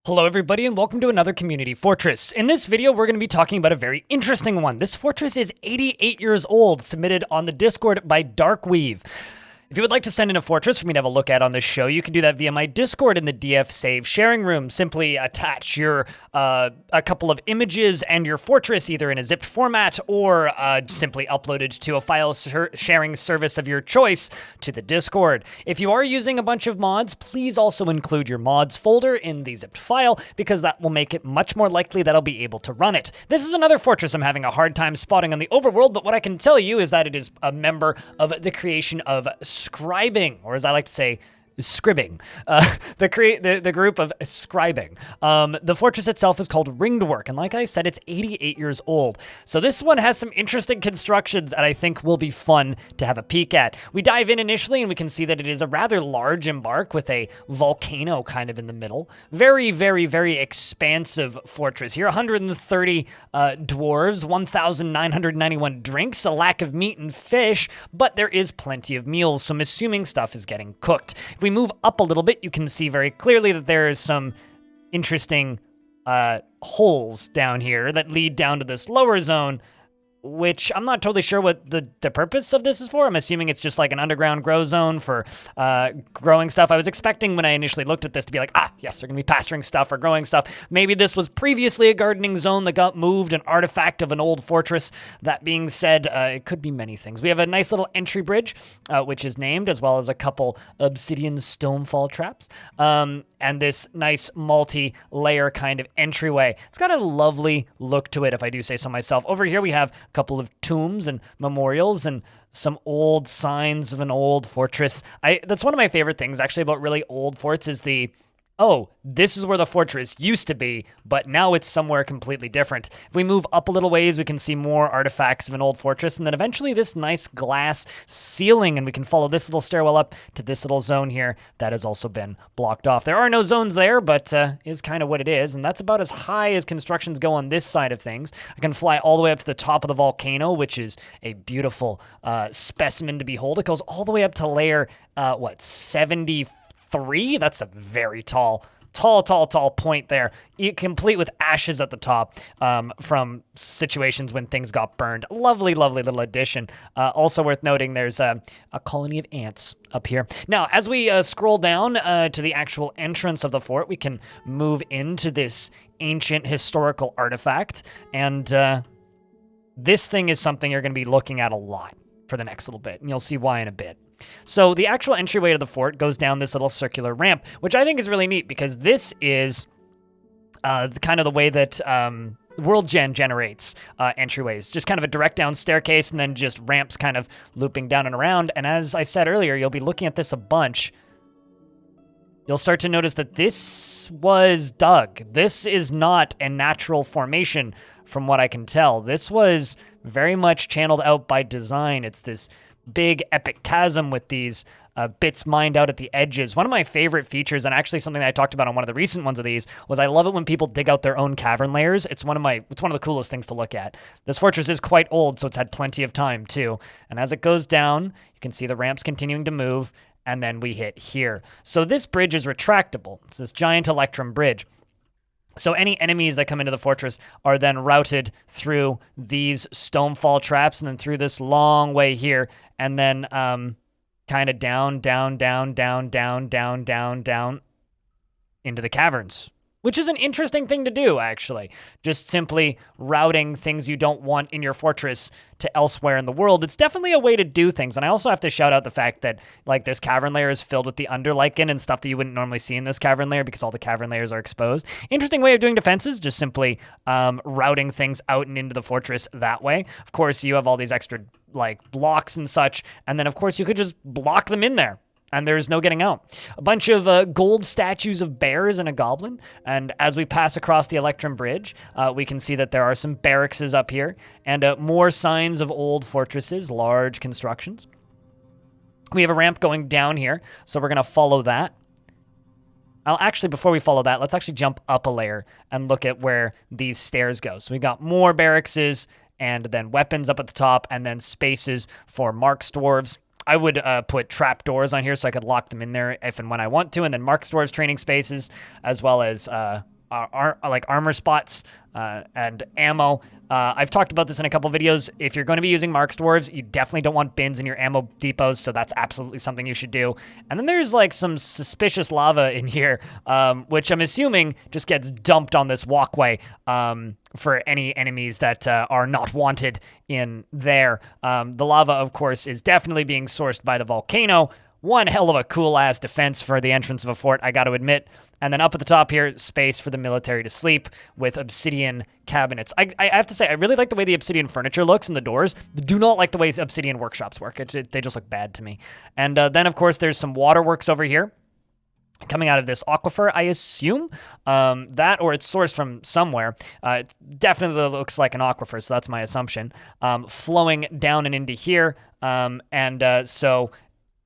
Hello everybody and welcome to another Community Fortress. In this video, we're going to be talking about a very interesting one. This fortress is 88 years old, submitted on the Discord by Darkweave. If you would like to send in a fortress for me to have a look at on this show, you can do that via my Discord in the DF Save sharing room. Simply attach your a couple of images and your fortress either in a zipped format or simply upload it to a file sharing service of your choice to the Discord. If you are using a bunch of mods, please also include your mods folder in the zipped file because that will make it much more likely that I'll be able to run it. This is another fortress I'm having a hard time spotting on the overworld, but what I can tell you is that it is a member of the creation of scribing, or as I like to say, scribbing, the group of scribing. The fortress itself is called Ringedworked, and like I said, it's 88 years old. So this one has some interesting constructions that I think will be fun to have a peek at. We dive in initially, and we can see that it is a rather large embark with a volcano kind of in the middle. Very, very, very expansive fortress here. 130 dwarves, 1,991 drinks, a lack of meat and fish, but there is plenty of meals, so I'm assuming stuff is getting cooked. If we move up a little bit, you can see very clearly that there is some interesting holes down here that lead down to this lower zone, which I'm not totally sure what the purpose of this is for. I'm assuming it's just like an underground grow zone for growing stuff. I was expecting when I initially looked at this to be like, yes, they're going to be pasturing stuff or growing stuff. Maybe this was previously a gardening zone that got moved, an artifact of an old fortress. That being said, it could be many things. We have a nice little entry bridge, which is named, as well as a couple obsidian stonefall traps. And this nice multi-layer kind of entryway. It's got a lovely look to it, if I do say so myself. Over here we have a couple of tombs and memorials and some old signs of an old fortress. That's one of my favorite things, actually, about really old forts is this is where the fortress used to be, but now it's somewhere completely different. If we move up a little ways, we can see more artifacts of an old fortress, and then eventually this nice glass ceiling, and we can follow this little stairwell up to this little zone here that has also been blocked off. There are no zones there, but is kind of what it is, and that's about as high as constructions go on this side of things. I can fly all the way up to the top of the volcano, which is a beautiful specimen to behold. It goes all the way up to layer, 74? That's a very tall point there, complete with ashes at the top from situations when things got burned. Lovely, lovely little addition. Also worth noting, there's a colony of ants up here. Now, as we scroll down to the actual entrance of the fort, we can move into this ancient historical artifact, and this thing is something you're going to be looking at a lot for the next little bit, and you'll see why in a bit. So the actual entryway to the fort goes down this little circular ramp, which I think is really neat because this is kind of the way that World Gen generates entryways. Just kind of a direct down staircase and then just ramps kind of looping down and around. And as I said earlier, you'll be looking at this a bunch. You'll start to notice that this was dug. This is not a natural formation from what I can tell. This was very much channeled out by design. It's this big epic chasm with these bits mined out at the edges. One of my favorite features, and actually something that I talked about on one of the recent ones of these, was I love it when people dig out their own cavern layers. It's one of the coolest things to look at. This fortress is quite old, so it's had plenty of time too. And as it goes down, you can see the ramps continuing to move, and then we hit here. So this bridge is retractable. It's this giant electrum bridge. So any enemies that come into the fortress are then routed through these stonefall traps and then through this long way here, and then kind of down into the caverns, which is an interesting thing to do, actually. Just simply routing things you don't want in your fortress to elsewhere in the world. It's definitely a way to do things. And I also have to shout out the fact that like this cavern layer is filled with the underlichen and stuff that you wouldn't normally see in this cavern layer because all the cavern layers are exposed. Interesting way of doing defenses, just simply routing things out and into the fortress that way. Of course, you have all these extra like blocks and such. And then of course you could just block them in there, and there's no getting out. A bunch of gold statues of bears and a goblin. And as we pass across the Electrum Bridge, we can see that there are some barracks up here and more signs of old fortresses, large constructions. We have a ramp going down here, so we're going to follow that. Before we follow that, let's actually jump up a layer and look at where these stairs go. So we got more barracks and then weapons up at the top and then spaces for Mark's dwarves. I would put trap doors on here so I could lock them in there if and when I want to, and then Mark's Dwarves training spaces, as well as like armor spots and ammo. I've talked about this in a couple videos. If you're going to be using Marks Dwarves, you definitely don't want bins in your ammo depots, so that's absolutely something you should do. And then there's like some suspicious lava in here, which I'm assuming just gets dumped on this walkway for any enemies that are not wanted in there. The lava, of course, is definitely being sourced by the volcano. One hell of a cool-ass defense for the entrance of a fort, I got to admit. And then up at the top here, space for the military to sleep with obsidian cabinets. I have to say, I really like the way the obsidian furniture looks in the doors. Do not like the way obsidian workshops work. They just look bad to me. And then, of course, there's some waterworks over here coming out of this aquifer, I assume. That, or it's sourced from somewhere. It definitely looks like an aquifer, so that's my assumption. Flowing down and into here. So...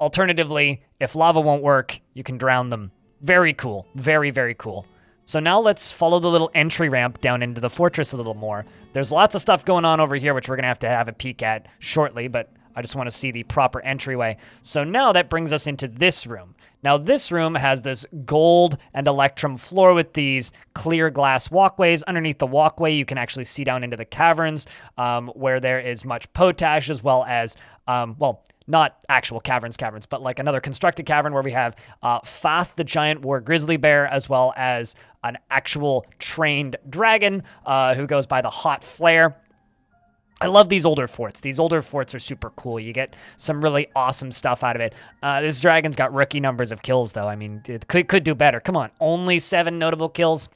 Alternatively, if lava won't work, you can drown them. Very cool. Very, very cool. So now let's follow the little entry ramp down into the fortress a little more. There's lots of stuff going on over here, which we're going to have a peek at shortly, but I just want to see the proper entryway. So now that brings us into this room. Now this room has this gold and electrum floor with these clear glass walkways. Underneath the walkway, you can actually see down into the caverns where there is much potash as well as, not actual caverns, but like another constructed cavern where we have Fath, the giant war grizzly bear, as well as an actual trained dragon who goes by the Hot Flare. I love these older forts. These older forts are super cool. You get some really awesome stuff out of it. This dragon's got rookie numbers of kills, though. I mean, it could do better. Come on, only 7 notable kills?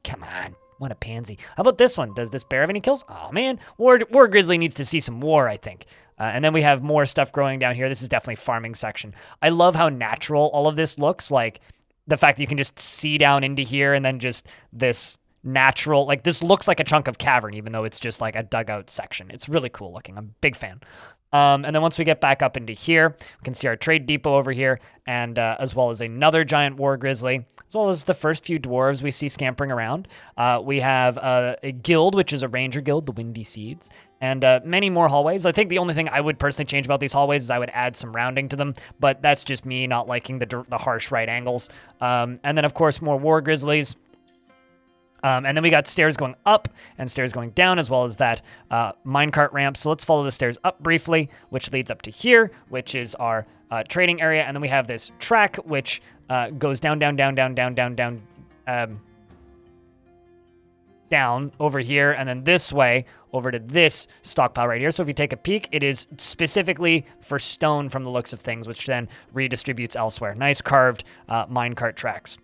Come on. What a pansy. How about this one? Does this bear have any kills? Oh, man. War Grizzly needs to see some war, I think. And then we have more stuff growing down here. This is definitely farming section. I love how natural all of this looks. Like, the fact that you can just see down into here and then just this natural... Like, this looks like a chunk of cavern, even though it's just like a dugout section. It's really cool looking. I'm a big fan. And then once we get back up into here, we can see our trade depot over here, and as well as another giant war grizzly, as well as the first few dwarves we see scampering around. We have a guild, which is a ranger guild, the Windy Seeds, and many more hallways. I think the only thing I would personally change about these hallways is I would add some rounding to them, but that's just me not liking the harsh right angles. And then, of course, more war grizzlies. And then we got stairs going up and stairs going down, as well as that minecart ramp. So let's follow the stairs up briefly, which leads up to here, which is our trading area. And then we have this track, which goes down over here, and then this way over to this stockpile right here. So if you take a peek, it is specifically for stone from the looks of things, which then redistributes elsewhere. Nice carved minecart tracks.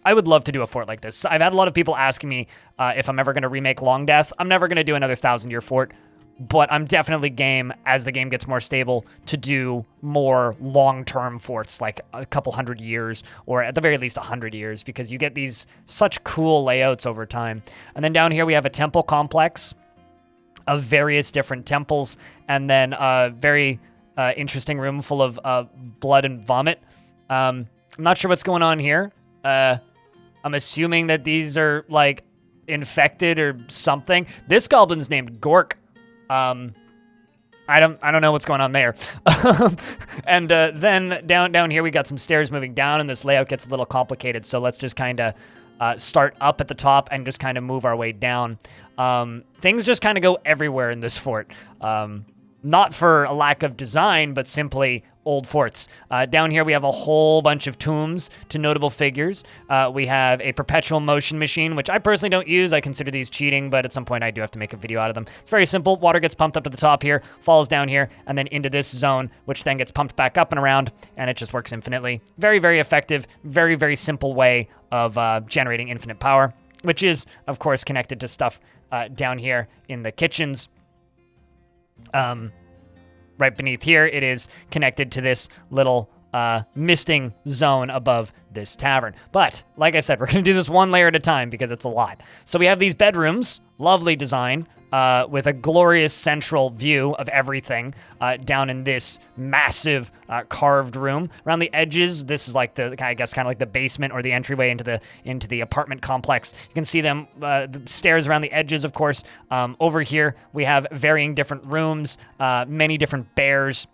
I would love to do a fort like this. I've had a lot of people asking me if I'm ever going to remake Long Death. I'm never going to do another 1,000-year fort, but I'm definitely game, as the game gets more stable, to do more long-term forts, like a couple 100 years, or at the very least 100 years, because you get these such cool layouts over time. And then down here we have a temple complex of various different temples, and then a very interesting room full of blood and vomit. I'm not sure what's going on here. I'm assuming that these are, like, infected or something. This goblin's named Gork. I don't know what's going on there. And then down here, we got some stairs moving down, and this layout gets a little complicated. So let's just kind of start up at the top and just kind of move our way down. Things just kind of go everywhere in this fort. Not for a lack of design, but simply old forts. Down here, we have a whole bunch of tombs to notable figures. We have a perpetual motion machine, which I personally don't use. I consider these cheating, but at some point I do have to make a video out of them. It's very simple. Water gets pumped up to the top here, falls down here, and then into this zone, which then gets pumped back up and around, and it just works infinitely. Very, very effective, very, very simple way of generating infinite power, which is, of course, connected to stuff down here in the kitchens. Right beneath here, it is connected to this little misting zone above this tavern. But, like I said, we're going to do this one layer at a time because it's a lot. So we have these bedrooms, lovely design, with a glorious central view of everything down in this massive carved room. Around the edges, this is like the, I guess, kind of like the basement or the entryway into the apartment complex. You can see them, the stairs around the edges, of course. Over here, we have varying different rooms, many different bears.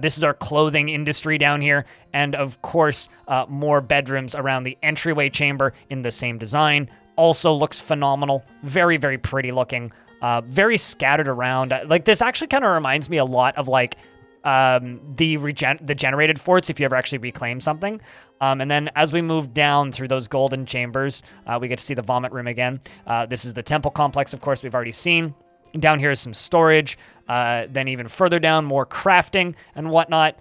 This is our clothing industry down here, and of course, more bedrooms around the entryway chamber in the same design. Also looks phenomenal. Very, very pretty looking. Very scattered around. Like, this actually kind of reminds me a lot of, like, the generated forts if you ever actually reclaim something. And then as we move down through those golden chambers, we get to see the vomit room again. This is the temple complex, of course, we've already seen. Down here is some storage. Then even further down, more crafting and whatnot.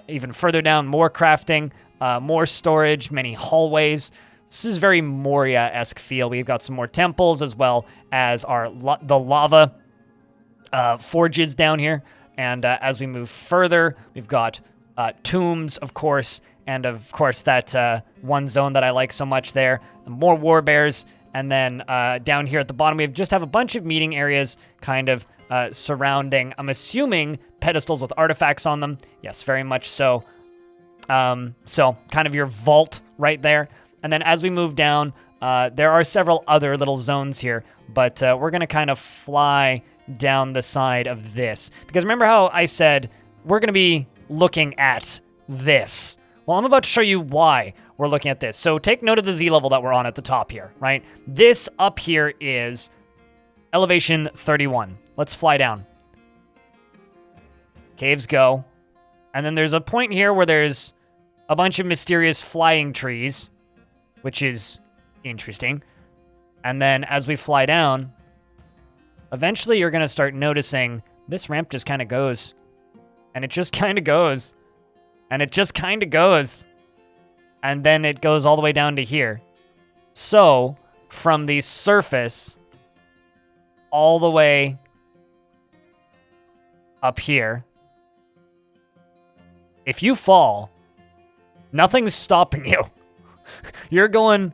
Even further down, more crafting, more storage, many hallways. This is very Moria-esque feel. We've got some more temples as well as the lava forges down here. And as we move further, we've got tombs, of course, and of course that one zone that I like so much there. More war bears. And then down here at the bottom, we just have a bunch of meeting areas kind of surrounding, I'm assuming, pedestals with artifacts on them. Yes, very much so. So kind of your vault right there. And then as we move down, there are several other little zones here, but we're going to kind of fly down the side of this. Because remember how I said we're going to be looking at this? Well, I'm about to show you why we're looking at this. So take note of the Z level that we're on at the top here, right? This up here is elevation 31. Let's fly down. Caves go. And then there's a point here where there's a bunch of mysterious flying trees, which is interesting. And then as we fly down, eventually you're going to start noticing this ramp just kind of goes. And it just kind of goes. And it just kind of goes. And then it goes all the way down to here. So, from the surface all the way up here, if you fall, nothing's stopping you. You're going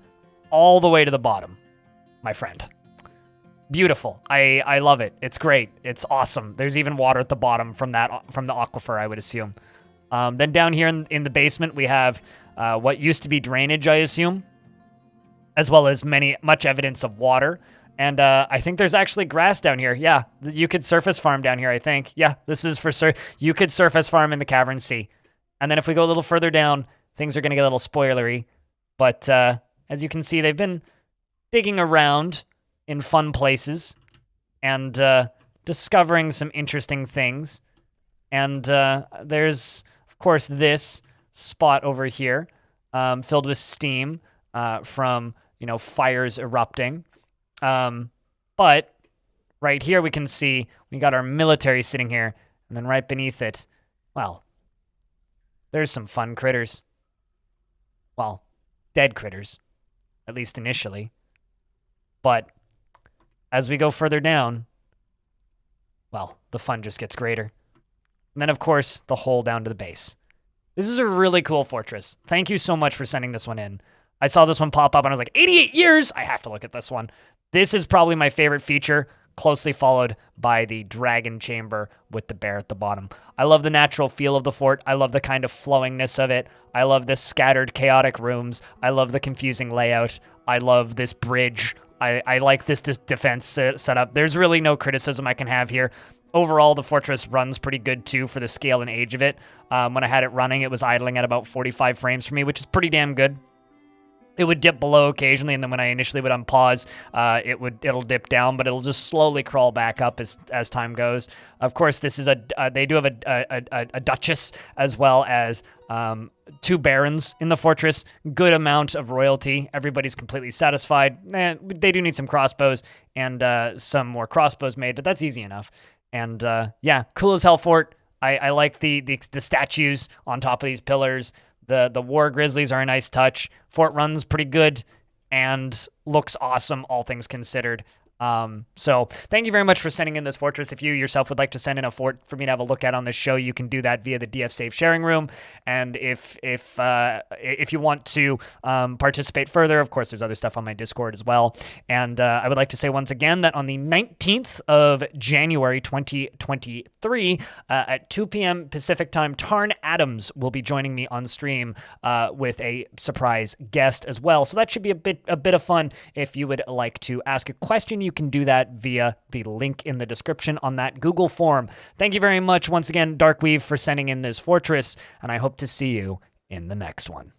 all the way to the bottom, my friend. Beautiful. I love it. It's great. It's awesome. There's even water at the bottom from the aquifer, I would assume. Then down here in the basement, we have what used to be drainage, I assume, as well as much evidence of water. And I think there's actually grass down here. Yeah, you could surface farm down here, I think. Yeah, this is for sure. You could surface farm in the Cavern Sea. And then if we go a little further down, things are going to get a little spoilery. But as you can see, they've been digging around in fun places and discovering some interesting things. And there's, of course, this spot over here filled with steam from, fires erupting. But right here we can see we got our military sitting here. And then right beneath it, well, there's some fun critters. Well, dead critters, at least initially. But as we go further down, well, the fun just gets greater. And then, of course, the hole down to the base. This is a really cool fortress. Thank you so much for sending this one in. I saw this one pop up and I was like, 88 years! I have to look at this one. This is probably my favorite feature, closely followed by the dragon chamber with the bear at the bottom. I love the natural feel of the fort. I love the kind of flowingness of it. I love the scattered, chaotic rooms. I love the confusing layout. I love this bridge. I like this defense setup. There's really no criticism I can have here. Overall, the fortress runs pretty good, too, for the scale and age of it. When I had it running, it was idling at about 45 frames for me, which is pretty damn good. It would dip below occasionally, and then when I initially would unpause, it'll dip down, but it'll just slowly crawl back up as time goes. Of course, this is they do have a duchess as well as 2 barons in the fortress. Good amount of royalty. Everybody's completely satisfied. They do need some crossbows and some more crossbows made, but that's easy enough. And yeah, cool as hell fort. I like the statues on top of these pillars. The war grizzlies are a nice touch. Fort runs pretty good and looks awesome, all things considered. So thank you very much for sending in this fortress. If you yourself would like to send in a fort for me to have a look at on this show, you can do that via the DF Save sharing room. And if you want to participate further, of course, there's other stuff on my Discord as well. And I would like to say once again that on the 19th of January 2023 at 2 p.m. Pacific time, Tarn Adams will be joining me on stream with a surprise guest as well. So that should be a bit of fun. If you would like to ask a question, you you can do that via the link in the description on that Google form. Thank you very much once again, Darkweave, for sending in this fortress, and I hope to see you in the next one.